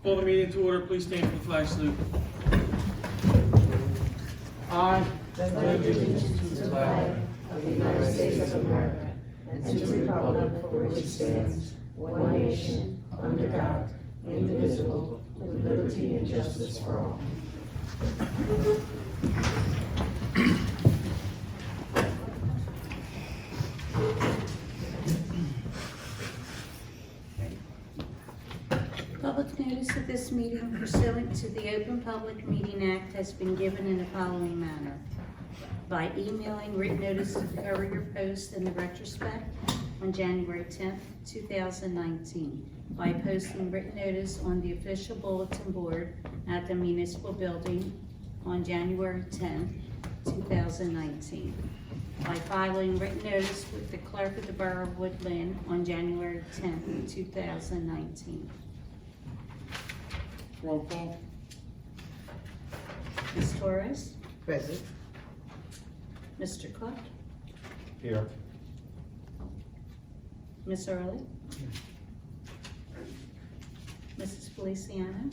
Call the meeting to order. Please stand for the flag salute. I pledge allegiance to the flag of the United States of America and to the republic for which it stands, one nation, under God, indivisible, with liberty and justice for all. Public notice of this meeting pursuant to the Open Public Meeting Act has been given in the following manner. By emailing written notice to the Courier Post in the retrospect on January 10th, 2019. By posting written notice on the official bulletin board at the municipal building on January 10th, 2019. By filing written notice with the clerk of the Borough of Woodlynne on January 10th, 2019. roll call. Ms. Torres? Present. Mr. Cook? Here. Ms. Early? Mrs. Feliciano?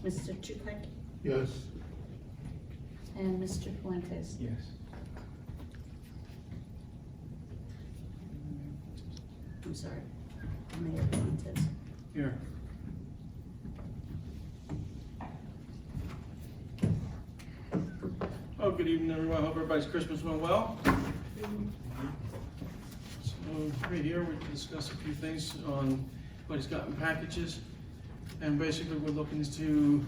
Mr. Chupek? Yes. And Mr. Fuentes? Yes. I'm sorry, Mayor Fuentes. Here. Oh, good evening, everyone. Hope everybody's Christmas went well. So right here, we can discuss a few things on what he's got in packages. And basically, we're looking to,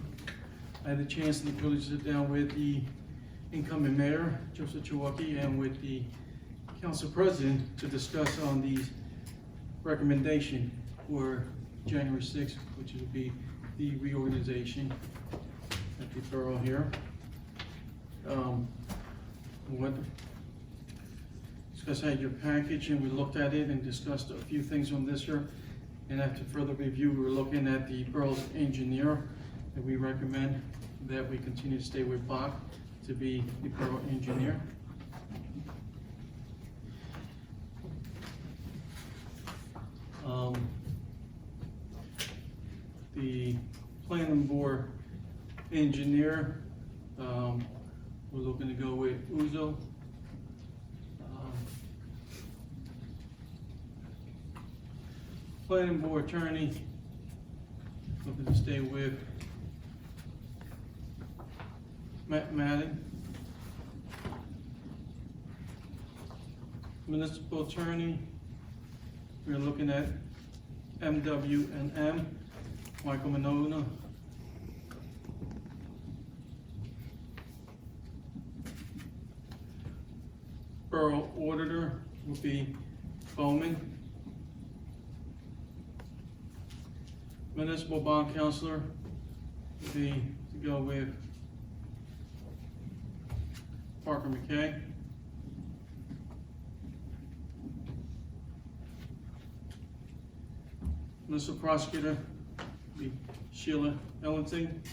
I had a chance and the privilege to sit down with the incoming mayor, Joseph Chewocki, and with the council president to discuss on the recommendation for January 6th, which would be the reorganization at the borough here. We went discussed had your package and we looked at it and discussed a few things on this here. And after further review, we were looking at the borough's engineer, and we recommend that we continue to stay with Bach to be the borough engineer. The planning board engineer, we're looking to go with Uzo. Planning board attorney, looking to stay with Matt Madden. Municipal attorney, we're looking at MW&M, Michael Monona. Borough auditor will be Bowman. Municipal bond counselor will be to go with Parker McKay. Municipal prosecutor will be Sheila Ellington.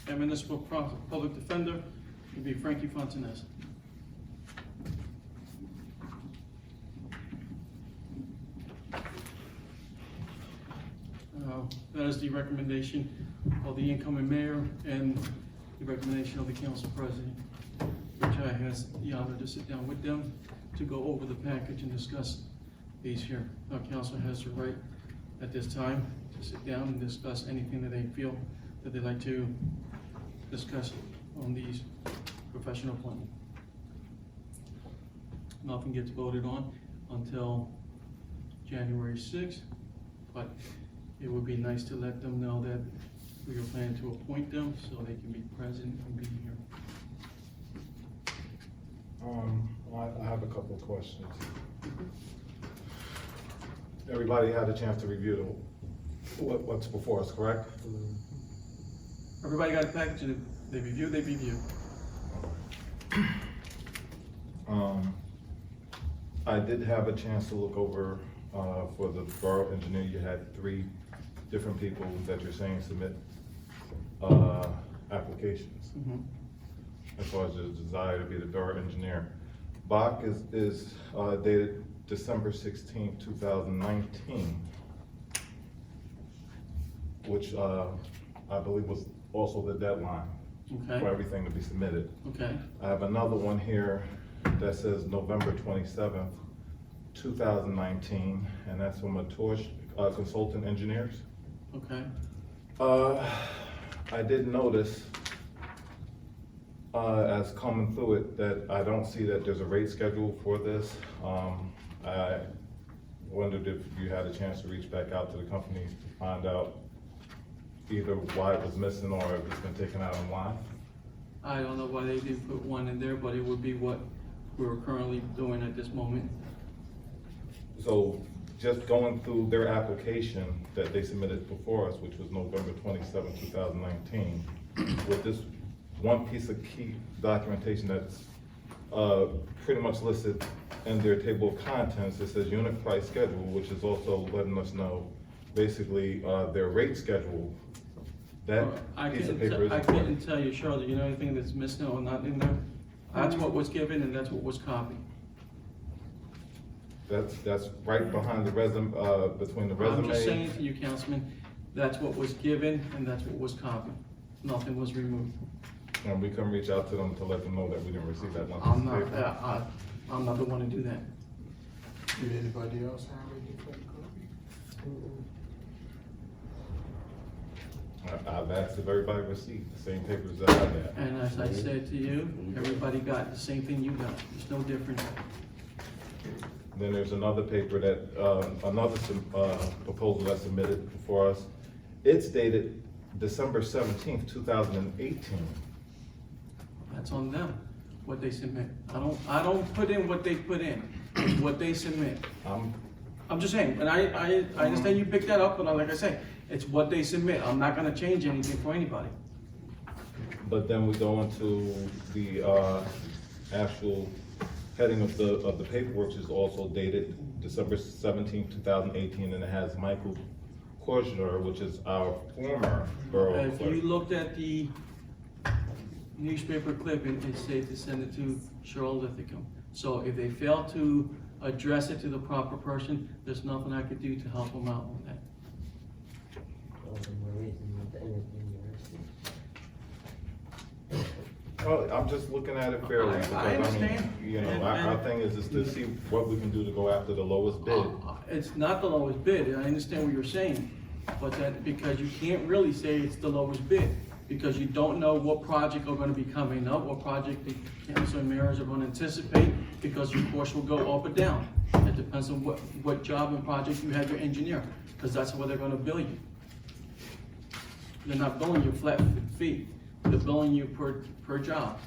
And municipal public defender will be Frankie Fontanez. That is the recommendation of the incoming mayor and the recommendation of the council president, which I has the honor to sit down with them to go over the package and discuss these here. Our council has the right at this time to sit down and discuss anything that they feel that they'd like to discuss on these professional planning. Nothing gets voted on until January 6th, but it would be nice to let them know that we are planning to appoint them so they can be present and be here. I have a couple of questions. Everybody had a chance to review what's before us, correct? Everybody got a package, and they review. I did have a chance to look over, for the borough engineer, you had 3 different people that you're saying submit applications. as far as the desire to be the borough engineer. Bach is dated December 16th, 2019, which I believe was also the deadline for Okay, everything to be submitted. okay, I have another one here that says November 27th, 2019, and that's from a Torch Consultant Engineers. okay. I did notice, as coming through it, that I don't see that there's a rate schedule for this. I wondered if you had a chance to reach back out to the company to find out either why it was missing or if it's been taken out online. I don't know why they didn't put one in there, but it would be what we're currently doing at this moment. So just going through their application that they submitted before us, which was November 27, 2019, with this one piece of key documentation that's pretty much listed in their table of contents, it says unit price schedule, which is also letting us know basically their rate schedule. That I piece of couldn't, paper is I couldn't important. tell you, Charlotte, you know anything that's missing or not in there? That's what was given and that's what was copied. That's right behind the resume, between the I'm just saying resume. to you, Councilman, that's what was given and that's what was copied. Nothing was removed. And we can reach out to them to let them know that we didn't receive that one I'm piece of not, paper. I'm not the one to do that. Did anybody else have any photocopy? I've asked if everybody received the same papers that I got. And as I said to you, everybody got the same thing you got. There's no difference. Then there's another paper that, another proposal that's submitted before us. It's dated December 17th, 2018. That's on them, what they submit. I don't put in what they put in, it's what they submit. I'm just saying, and I understand you picked that up, but like I say, it's what they submit. I'm not gonna change anything for anybody. But then we go into the actual heading of the paperwork, which is also dated December 17th, 2018, and it has Michael Korsner, which is our former borough If you clerk. looked at the newspaper clipping, it said to send it to Cheryl Lithicum. So if they fail to address it to the proper person, there's nothing I could do to help them out on that. Well, I'm just looking at it fairly, I because understand. you know, And- our thing is to see what we can do to go after the lowest bid. It's not the lowest bid, I understand what you're saying, but that, because you can't really say it's the lowest bid, because you don't know what project are gonna be coming up, what project the council and mayors are gonna anticipate, because your cost will go up or down. It depends on what job and project you have your engineer, because that's what they're gonna bill you. They're not billing you flat fee, they're billing you per job.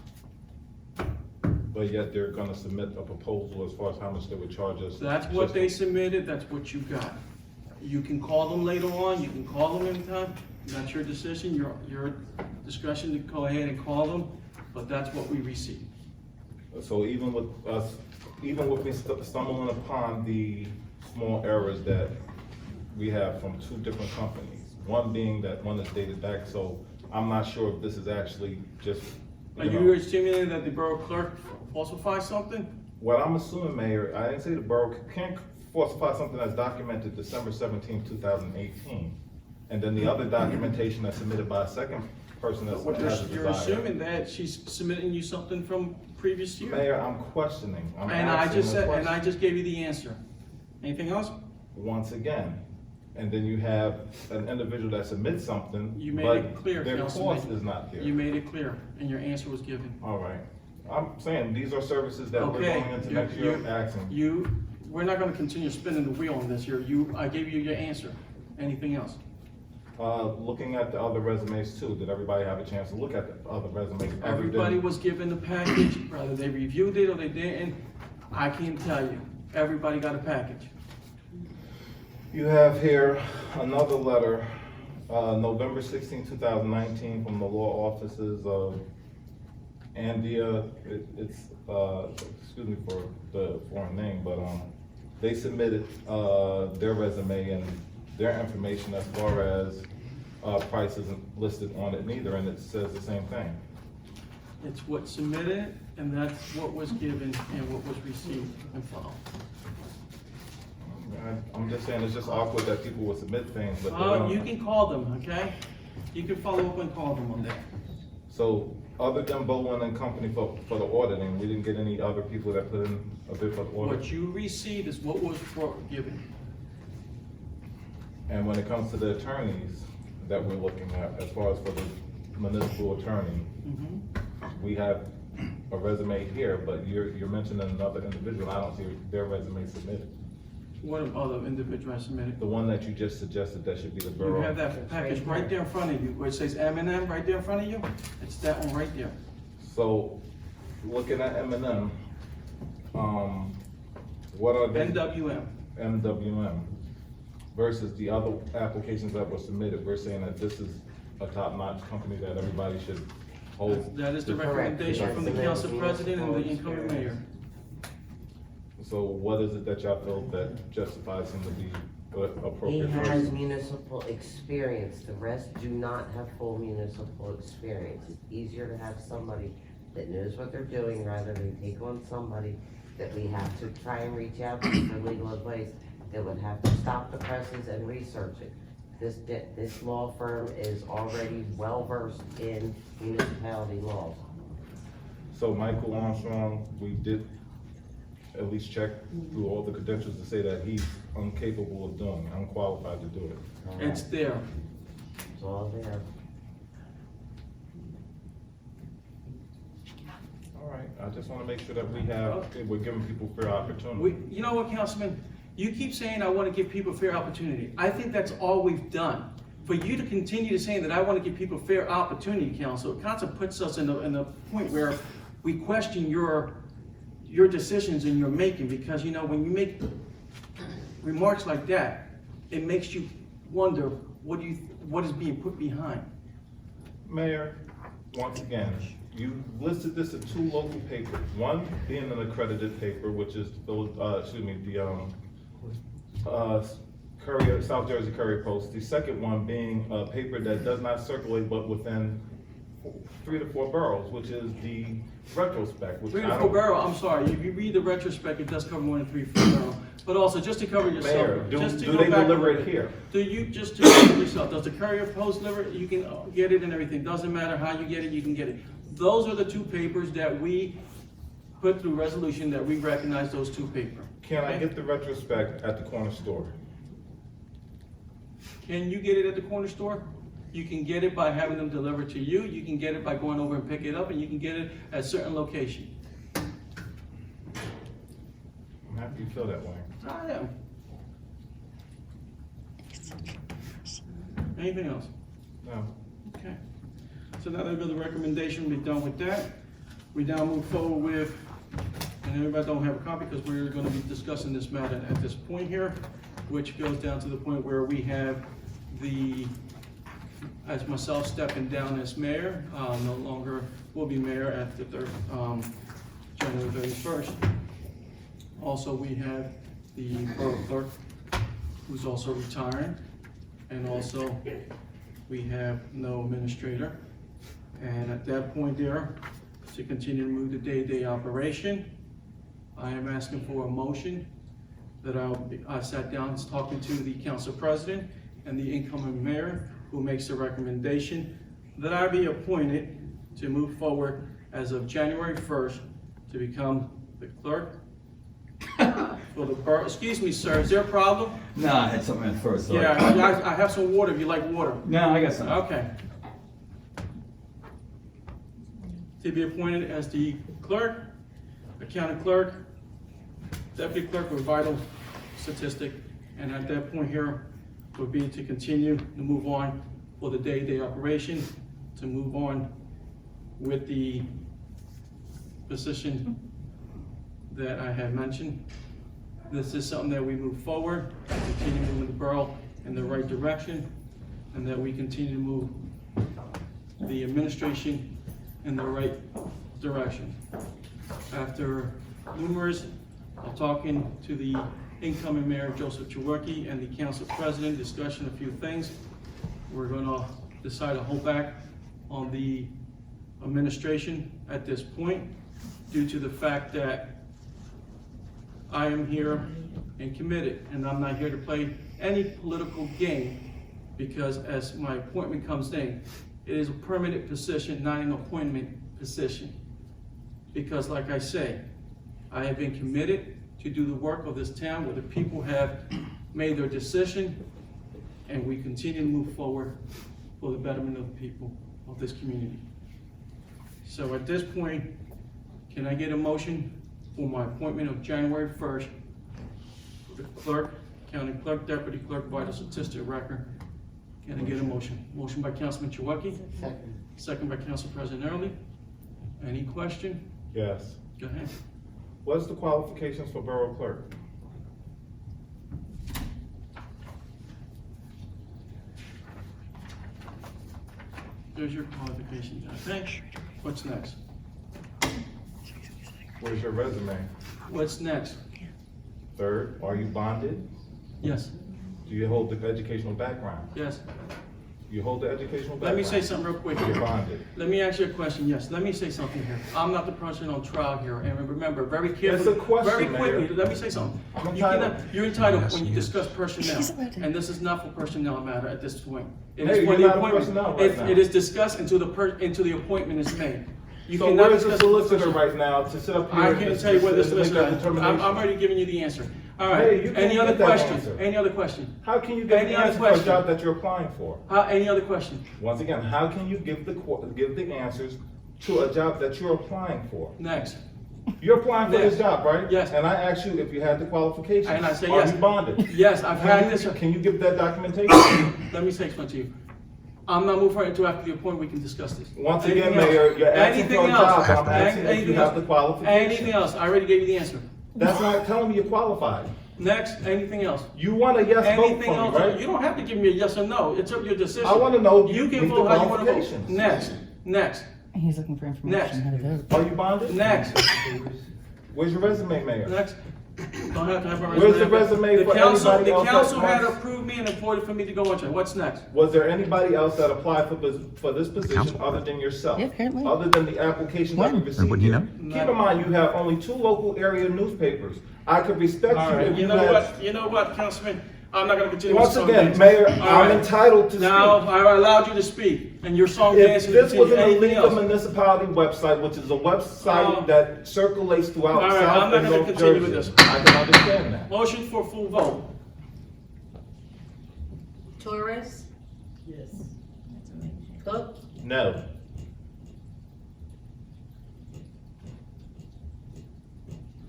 But yet they're gonna submit a proposal as far as how much they would charge us. That's what just- they submitted, that's what you got. You can call them later on, you can call them anytime, that's your decision, your discretion to go ahead and call them, but that's what we received. So even with us, even with me stumbling upon the small errors that we have from two different companies, one being that one is dated back, so I'm not sure if this is actually just, Are you you know. assuming that the borough clerk falsified something? What I'm assuming, Mayor, I didn't say the borough can't falsify something that's documented December 17th, 2018. And then the other documentation that's submitted by a second person that's. What has a you're desire. assuming that she's submitting you something from previous year? Mayor, I'm questioning. I'm And I asking just a said, and I question. just gave you the answer. Anything else? Once again. And then you have an individual that submits something, You made but it clear, their Councilman. cost is not there. You made it clear, and your answer was given. All right. I'm saying these are services that we're Okay, going into you- next year you- asking. We're not gonna continue spinning the wheel on this here. I gave you your answer. Anything else? Looking at the other resumes too, did everybody have a chance to look at the other resumes? Everybody was given the package, whether they reviewed it or they didn't, I can't tell you. Everybody got a package. You have here another letter, November 16, 2019, from the law offices of Andia, excuse me for the foreign name, but, they submitted, their resume and their information as far as, price isn't listed on it neither, and it says the same thing. It's what's submitted, and that's what was given and what was received and filed. I'm just saying, it's just awkward that people will submit things, but they You don't. can call them, okay? You can follow up and call them on that. So, other than Woodlynne and Company for the auditing, we didn't get any other people that put in a bid for the audit? What you received is what was given. And when it comes to the attorneys that we're looking at, as far as for the municipal attorney, we have a resume here, but you're mentioning another individual. I don't see their resume submitted. What other individual has submitted? The one that you just suggested, that should be the You borough. have that package right there in front of you, where it says M&M right there in front of you. It's that one right there. So, looking at M&M, what are the? NWM. MWM versus the other applications that were submitted, we're saying that this is a top-notch company that everybody should hold. That is the Correct. recommendation from the That's the council president and the municipal incoming mayor. So what is it that y'all feel that justifies him to be He appropriate? has municipal experience, the rest do not have full municipal experience. It's easier to have somebody that knows what they're doing rather than take on somebody that we have to try and reach out to for legal advice, that would have to stop the presses and research it. This law firm is already well-versed in municipality laws. So Michael Armstrong, we did at least check through all the credentials to say that he's incapable of doing it, unqualified to do it. It's there. It's all there. All right, I just wanna make sure that we're giving people fair opportunity. You know what, Councilman? You keep saying, I want to give people fair opportunity. I think that's all we've done. For you to continue to say that I want to give people fair opportunity, council, it kind of puts us in a point where we question your decisions and your making, because, you know, when you make remarks like that, it makes you wonder, what is being put behind? Mayor, once again, you listed this in two local papers, one being an accredited paper, which is Courier, South Jersey Courier Post. The second one being a paper that does not circulate but within 3 to 4 boroughs, which is the retrospect. Which 3 I to 4 don't- borough, I'm sorry, if you read the retrospect, it does cover more than 3 to 4 borough. But also, just to cover yourself. Mayor, just to do go they back a deliver little it bit. here? Do you, just to cover yourself, does the Courier Post deliver it? You can get it and everything, doesn't matter how you get it, you can get it. Those are the 2 papers that we put through resolution, that we recognize those 2 papers. Can I get the retrospect at the corner store? Can you get it at the corner store? You can get it by having them delivered to you, you can get it by going over and pick it up, and you can get it at certain location. I'm happy you feel that way. I am. Anything else? No. Okay. So now that we've got the recommendation, we're done with that. We now move forward with, and everybody don't have a copy because we're gonna be discussing this matter at this point here, which goes down to the point where we have as myself stepping down as mayor, no longer will be mayor at the January 31st. Also, we have the borough clerk, who's also retiring, and also we have no administrator. And at that point there, to continue to move the day-to-day operation, I am asking for a motion that I sat down talking to the council president and the incoming mayor, who makes the recommendation that I be appointed to move forward as of January 1st to become the clerk for the borough. Excuse me, sir, is there a problem? No, I had something at first. Sorry. Yeah, I have some water if you like water. No, I got something. Okay. To be appointed as the clerk, the county clerk, deputy clerk with vital statistic, and at that point here would be to continue to move on for the day-to-day operation, to move on with the position that I had mentioned. This is something that we move forward, continue moving the borough in the right direction, and that we continue to move the administration in the right direction. After numerous talking to the incoming mayor, Joseph Chewicki, and the council president, discussion a few things, we're gonna decide to hold back on the administration at this point due to the fact that I am here and committed, and I'm not here to play any political game, because as my appointment comes in, it is a permanent position, not an appointment position. Because like I say, I have been committed to do the work of this town where the people have made their decision, and we continue to move forward for the betterment of the people of this community. So at this point, can I get a motion for my appointment of January 1st, the clerk, county clerk, deputy clerk, vital statistic record? Can I get a motion? Motion by Councilman Chouwaki, second by Council President Early. Any question? Yes. Go ahead. What's the qualifications for borough clerk? There's your qualifications. Okay. What's next? Where's your resume? What's next? Third, are you bonded? Yes, Do you hold the educational background? yes. You hold the educational Let background? me say something real quick You're here. bonded. Let me ask you a question, yes. Let me say something here. I'm not the person on trial here, and remember, very It's carefully, a question, very quickly, Mayor. let me say something. I'm You entitled. cannot, you're entitled when you discuss personnel, and this is not for personnel matter at this point. It Mayor, is for you're the not a appointment. personnel right now. It is discussed until the appointment is made. You So cannot where's the discuss solicitor personnel. right now to sit up here? I and can't just- tell you where this to make solicitor, that determination? I'm already giving you the answer. All Hey, right, you can't any other get that question? answer. Any other question? How can you give Any the other answer for a question? job that you're applying for? Any other question? Once again, how can you give the answers to a job that you're applying for? Next. You're applying for this Yes. job, right? Yes. And I asked you if you had the qualifications. And I say Are yes. you bonded? Yes, I've had this. Can you give that documentation? Let me say explain to you. I'm not moving forward until after the appointment we can discuss this. Once again, Anything else? Mayor, you're asking for a Anything else? job, I'm asking if you Anything have else? the qualifications. Anything else? I already gave you the answer. That's not telling me you're qualified. Next, anything else? You want a yes vote Anything from else? me, right? You don't have to give me a yes or no. It's up your decision. I wanna know if you You can meet vote the how you wanna vote. qualifications. Next. He's looking for Next. information how to vote. Are you bonded? Next. Where's your resume, Mayor? Next. Don't have to have a resume. Where's the resume for anybody else The council that had wants- approved me and appointed for me to go on to. What's next? Was there anybody else that applied for this position other than yourself? Yeah, apparently. Other than the application that we When? received? Would you know? Keep in mind, you have only 2 local area newspapers. I could respect All you right, if you you know had. what, Councilman, I'm not gonna continue with Once song again, dancing. Mayor, All I'm right. entitled to Now, speak. I allowed you to speak, and your song If dancing this was continue. an Anything illegal else? municipality website, which is a website Oh. that circulates throughout All right, I'm South not and gonna North continue with Jersey, this. I can understand that. Motion for full vote. Torres? Yes. Cook? No.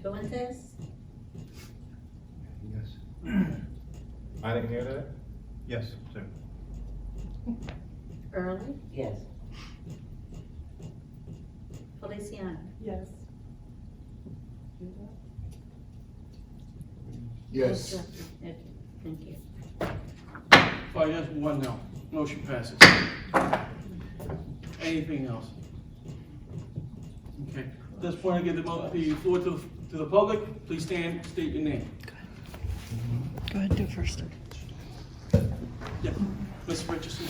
Fuentes? Yes. I didn't hear that? Yes, sir. Early? Yes. Feliciano? Yes. Yes. Okay, thank you. 5 yes, 1 no. Motion passes. Anything else? Okay, at this point, I give the floor to the public. Please stand, state your name. Go ahead and do it first. Yeah, Mr. Richardson,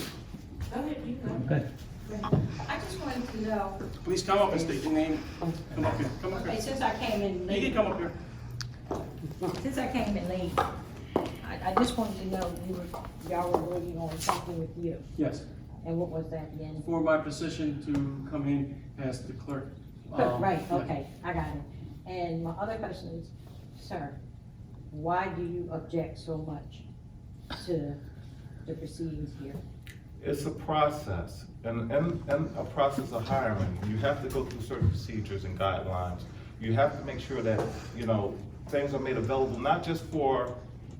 Go ahead, you go. Okay. I just wanted to know, please come up and state your name. Come up here, come up okay, here. since I came in You can late, come up here. since I came in late, I just wanted to know, y'all were working on something with you, Yes, and what was that again? for my position to come in as the clerk. Right, yeah. okay, I got it. And my other question is, sir, why do you object so much to the proceedings here? It's a process, and a process of hiring, you have to go through certain procedures and guidelines. You have to make sure that, things are made available, not just for,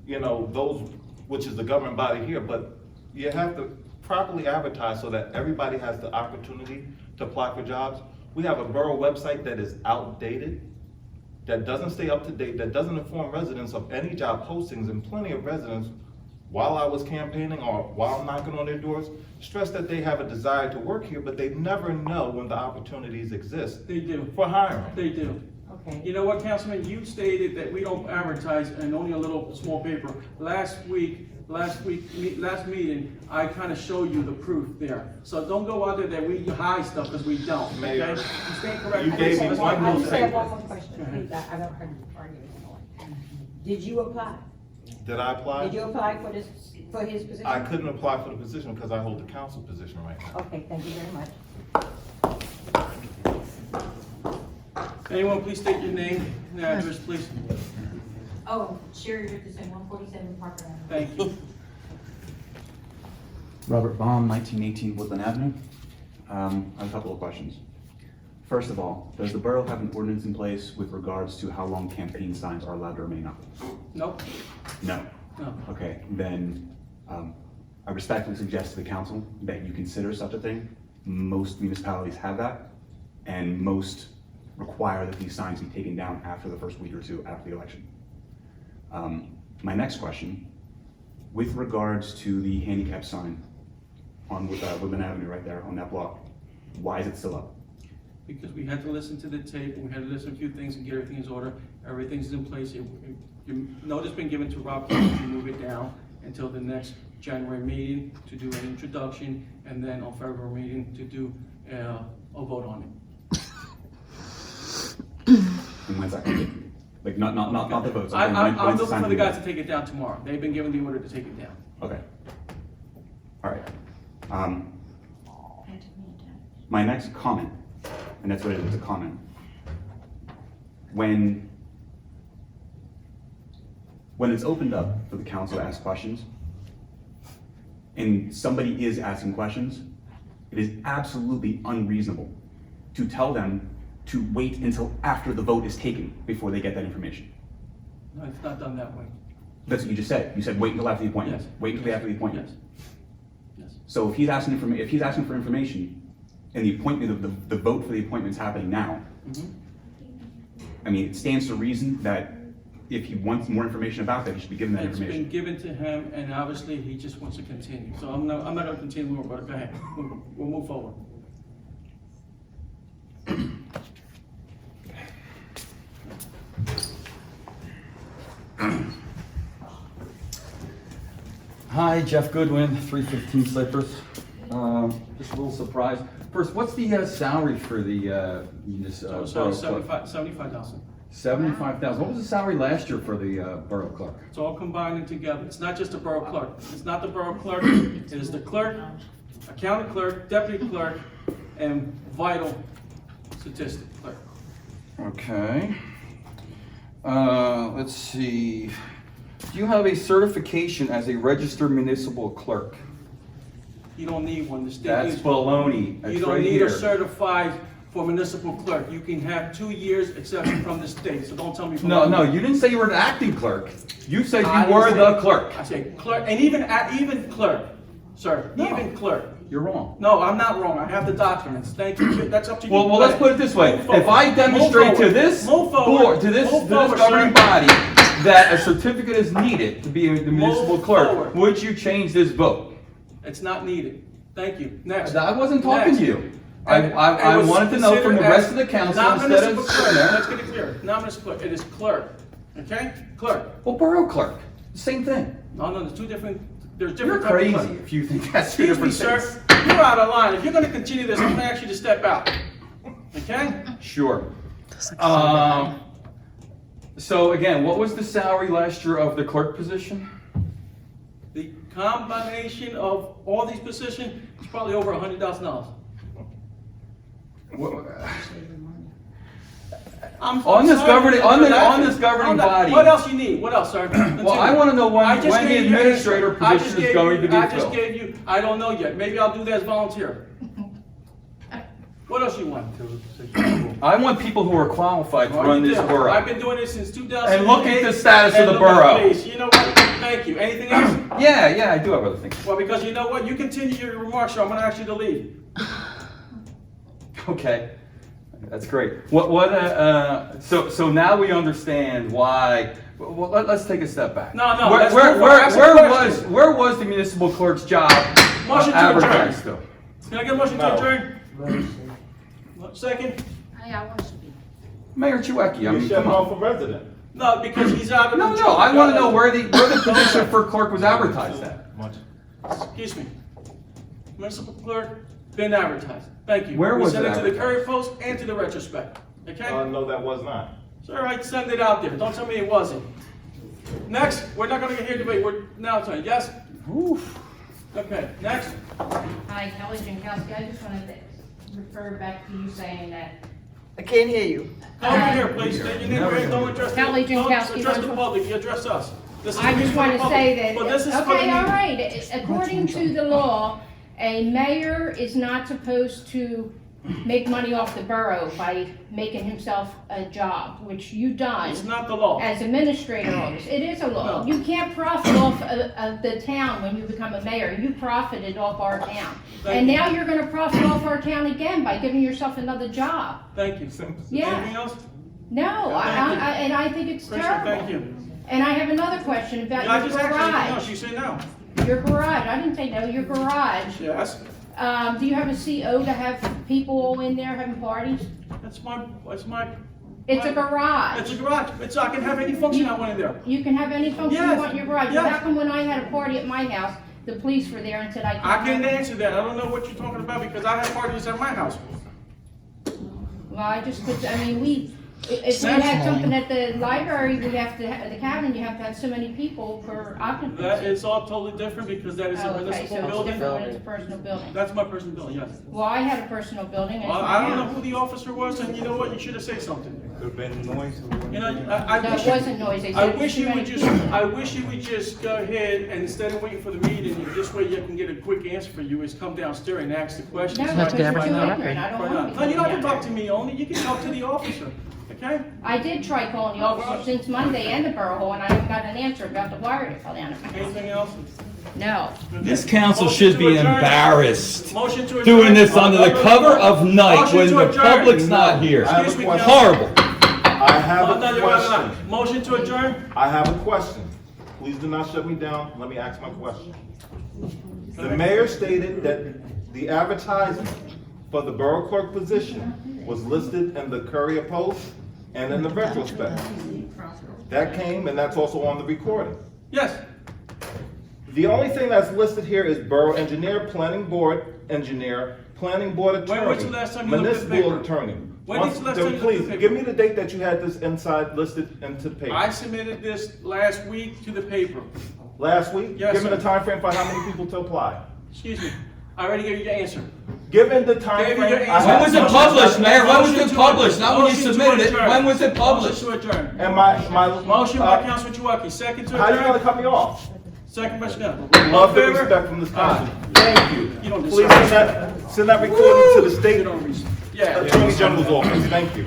those, which is the government body here, but you have to properly advertise so that everybody has the opportunity to apply for jobs. We have a borough website that is outdated, that doesn't stay up to date, that doesn't inform residents of any job postings, and plenty of residents, while I was campaigning or while knocking on their doors, stress that they have a desire to work here, but they never know when the opportunities exist They do, for hiring. they do. Okay, You know what, Councilman, you stated that we don't advertise in only a little small paper. Last last meeting, I kind of showed you the proof there. So don't go out there that we hide stuff, because we don't, okay? Mayor, You stand corrected. you gave me That's one what I I'm just saying. have one more question, please, I don't heard you arguing anymore. Did you apply? Did I apply? Did you apply for his position? I couldn't apply for the position because I hold the council position right now. Okay, thank you very much. Anyone, please state your name and address, please. Oh, Sherry Richardson, 147 Parker Avenue. Thank you. Robert Baum, 1918 Woodlynne Avenue. I have a couple of questions. First of all, does the borough have an ordinance in place with regards to how long campaign signs are allowed to remain up? Nope, No. no. Okay, then I respectfully suggest to the council that you consider such a thing. Most municipalities have that, and most require that these signs be taken down after the first week or two after the election. My next question, with regards to the handicap sign on Woodlynne Avenue right there on that block, why is it still up? Because we had to listen to the tape, and we had to listen to a few things and get everything in order. Everything's in place. Your notice been given to Rob to move it down until the next January meeting to do an introduction, and then on February meeting to do a vote on it. And when's that gonna be? Like, not the votes. I'm when's the looking sign for the gonna be guys to take it down tomorrow. They've been given the order to take it down. Okay. All right. My next comment, and that's what it is, a comment. When it's opened up for the council to ask questions, and somebody is asking questions, it is absolutely unreasonable to tell them to wait until after the vote is taken before they get that information. No, it's not done that way. That's what you just said. You said wait until after the appointment. Yes. Wait until after the appointment. Yes. Yes. So if he's asking for information, and the appointment, the vote for the appointment is happening now, Mhm. I mean, it stands to reason that if he wants more information about that, he should be given that It's been information. given to him, and obviously he just wants to continue. So I'm not gonna continue more, but go ahead. We'll move forward. Hi, Jeff Goodwin, 315 Cypress. Just a little surprised. First, what's the salary for the So borough clerk? 75,000. 75,000. What was the salary last year for the borough clerk? It's all combined together. It's not just the borough clerk. It's not the borough clerk. It is the clerk, accountant clerk, deputy clerk, and vital statistic clerk. Okay. Let's see. Do you have a certification as a registered municipal clerk? You don't need one. The state That's needs- baloney. That's You don't right need here. a certified for municipal clerk. You can have 2 years exception from the state, so don't tell me. No, you didn't say you were an acting clerk. You said I you were didn't the say- clerk. I say clerk, and even clerk, sir, No. even clerk. You're wrong. No, I'm not wrong. I have the documents. Thank you. That's up to you. Well, let's put it this way. Move forward. If I demonstrate Move to forward. this Move forward. board, to this Move forward, governing sir. body, that a certificate is needed to be the municipal Move clerk, forward. would you change this vote? It's not needed. Thank you. Next. I wasn't talking Next. to you. And I it was wanted to know from the considered rest as of the council not instead municipal of clerk. sitting there. Let's get it clear. Not municipal clerk. It is clerk. Okay? Clerk. Well, borough clerk, same thing. No, there's two different. There's You're different. types of crazy clerk. if you think that's two Excuse me, different sir. things. You're out of line. If you're going to continue this, I'm going to ask you to step out. Okay? Sure. So again, what was the salary last year of the clerk position? The combination of all these positions is probably over $100,000. On this governing body. What else you need? What else, sir? Well, I want to know when the administrator I just position is gave going to be I just filled. gave you, I don't know yet. Maybe I'll do that as volunteer. What else you want? I want people who are qualified to Well, run you this do. borough. I've been doing this since 2008. And look at the status of the And look at borough. these. You know what? Thank you. Anything else? Yeah, I do have other things. Well, because you know what? You continue your remarks, or I'm going to ask you to leave. Okay, that's great. So now we understand why. Well, let's take a step back. No, Where, let's move on. Ask a question. where was the municipal clerk's job Motion to advertised adjourn. to? Can I get a motion to No. adjourn? Second? I want to speak. Mayor Chouwaki, I You mean, shut come off on. a resident. No, because he's out of the No, job. I wanna know where the position for clerk was advertised at. Much. Excuse me. Municipal clerk, been advertised. Thank you. Where was it We sent it to the advertised? Courier Post and to the Retrospect, okay? No, that was not. Sir, I sent it out there. Don't tell me it wasn't. Next, we're not gonna get here debate. We're now turning. Yes? Oof. Okay, next. Hi, Kelly Jankowski, I just wanted to refer back to you saying that I can't hear you. Come over here, please. State your name, and don't address, Kelly don't Jankowski, address the 120. public. You address us. This is I a just meeting for want the to public. say that, But this is for the okay, all meeting. right, according to the law, a mayor is not supposed to make money off the borough by making himself a job, which you've done It's not the law. as administrator on this. It is a law. No. You can't profit off of the town when you become a mayor. You profited off our town. Thank And you. now you're gonna profit off our town again by giving yourself another job. Thank you. Yeah. Anything else? No, Thank you. and I think it's Commissioner, terrible. thank you. And I have another question about Yeah, I your just asked you anything else. garage. You say no. Your garage, I didn't say no, your garage. Yes. Do you have a CO to have people all in there having parties? That's my, It's a it's garage. a garage. I can have any function I want in there. You can have any function you Yes, want in your garage. But yes. how come when I had a party at my house, the police were there and said I I can't? can't have it? answer that. I don't know what you're talking about because I have parties at my house. Well, I just put, I mean, if we had something at the library, we have to, the cabin, you have to have so many people for occupancy. That is all totally different because that is a Oh, okay, municipal so it's building. different when it's a personal building. That's my personal building, yes. Well, I had a personal building and it's Well, my I don't know house. who the officer was, and you know what? You should have said something. There've been noise. You know, I No, wish it wasn't noisy. I wish you would just, I wish you would just go ahead and instead of waiting for the meeting, this way you can get a quick answer for you, is come downstairs and ask the questions. No, Let's because get you're too everything on ignorant. I don't Why want not? to be No, you don't have to down talk to me only, you can talk to the officer, okay? I did try calling the officer since Monday and the borough hall, and I haven't got an answer about the wire that fell down at my house. Anything else? No. This council Motion should to be adjourn. embarrassed, Motion to adjourn. doing this under the cover of night Motion when to the adjourn. public's not here. I have a Excuse me, question. Horrible. I have Oh, no, a you're right, you're right. question. Motion to adjourn? I have a question. Please do not shut me down. Let me ask my question. The mayor stated that the advertisement for the borough clerk position was listed in the Courier Post and in the Retrospect. That came, and that's also on the recording. Yes. The only thing that's listed here is borough engineer, planning board engineer, planning board attorney, When was the last time you looked at the municipal paper? attorney. When was the last time you looked at the Please, paper? give me the date that you had this inside listed into the paper. I submitted this last week to the paper. Last week? Yes, Given sir. the time frame for how many people to apply? Excuse me, I already gave you your answer. Given the time Gave you frame. your I answer. When have- was it published, Mayor? When was Motion it to published? adjourn. Not when you Motion to submitted it. adjourn. When was it published? Motion to adjourn. And my. Motion by uh, Councilman Chouwaki, second to How you gonna adjourn. cut me off? Second by Chanel. Love the All in favor? respect from this council. Thank you. You don't Please deserve send that recording to the You state don't, yeah. attorney general's office. Thank you.